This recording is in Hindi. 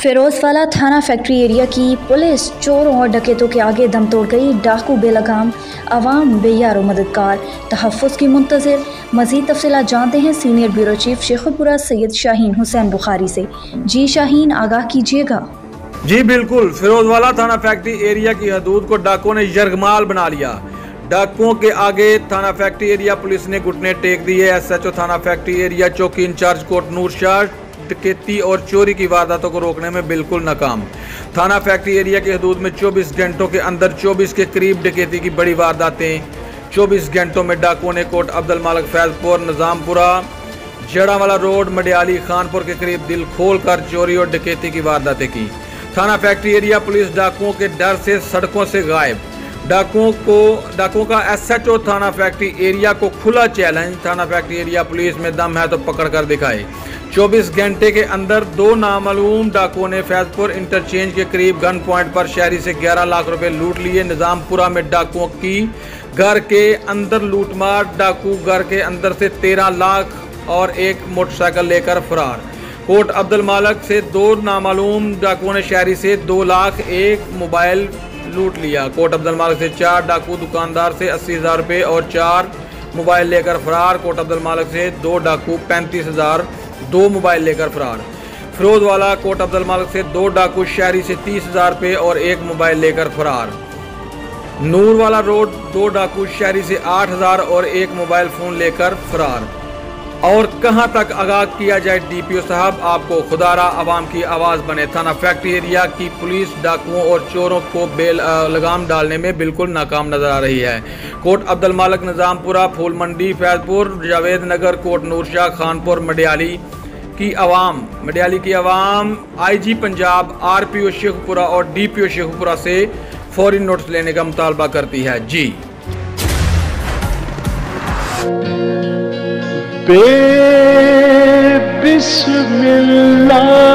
फिरोजवाला थाना फैक्ट्री एरिया की पुलिस चोरों और डकैतों के आगे दम तोड़ गई। डाकू बेलगाम, आवाम बेयारो मददगार, तहफ़्फ़ुज़ की मुंतज़िर। मज़ीद तफ़सीलात जानते हैं senior bureau chief Sheikhupura Syed Shaheen Hussain Bukhari से। जी शाहीन, आगाह कीजिएगा। जी बिल्कुल, फिरोजवाला थाना फैक्ट्री एरिया की हदूद को डाकुओं ने यरगमाल बना लिया। डाकुओं के आगे थाना फैक्ट्री एरिया पुलिस ने घुटने टेक दिए। SHO थाना फैक्ट्री एरिया चौकी इंचार्ज कोट नूर शाह डकैती और चोरी की वारदातों को रोकने में बिल्कुल नाकाम। थाना फैक्ट्री एरिया की हदूद में 24 घंटों के अंदर 24 के करीब डकैती की बड़ी वारदातें। 24 घंटों में डाकुओं ने कोट अब्दुल मालिक फैजपुर, निजामपुरा, जड़ावाला रोड, मडियाली, खानपुर के करीब दिल खोल कर चोरी और डकैती की वारदातें की। थाना फैक्ट्री एरिया पुलिस डाकुओं के डर से सड़कों से गायब। डाकुओं का SHO थाना फैक्ट्री एरिया को खुला चैलेंज। थाना फैक्ट्री एरिया पुलिस में दम है तो पकड़ कर दिखाए। 24 घंटे के अंदर 2 नामालूम डाकुओं ने फैजपुर इंटरचेंज के करीब गन पॉइंट पर शहरी से 11 लाख रुपए लूट लिए। निजामपुरा में डाकुओं की घर के अंदर लूटमार। डाकू घर के अंदर से 13 लाख और एक मोटरसाइकिल लेकर फरार। कोट अब्दुल मालिक से 2 नामालूम डाकुओं ने शहरी से 2 लाख एक मोबाइल लूट लिया। कोट अब्दुल मालिक से 4 डाकू दुकानदार से 80,000 रुपये और 4 मोबाइल लेकर फरार। कोट अब्दुल मालिक से 2 डाकू 35,000 2 मोबाइल लेकर फरार। फिरोजवाला कोट अब्दुल मालिक से 2 डाकू शहरी से 30,000 रुपये और 1 मोबाइल लेकर फरार। नूरवाला रोड 2 डाकू शहरी से 8,000 और 1 मोबाइल फ़ोन लेकर फरार। और कहां तक आगाह किया जाए DPO साहब, आपको खुदारा आवाम की आवाज़ बने। थाना फैक्ट्री एरिया की पुलिस डाकुओं और चोरों को लगाम डालने में बिल्कुल नाकाम नजर आ रही है। कोट अब्दुल मालिक, निजामपुरा, फूल मंडी, फैजपुर, जावेद नगर, कोट नूरशाह, खानपुर, मडियाली की आवाम IG पंजाब, RPO शेखुपुरा और DPO शेखुपुरा से फौरी नोटिस लेने का मुतालबा करती है। जी बिस्मिल्लाह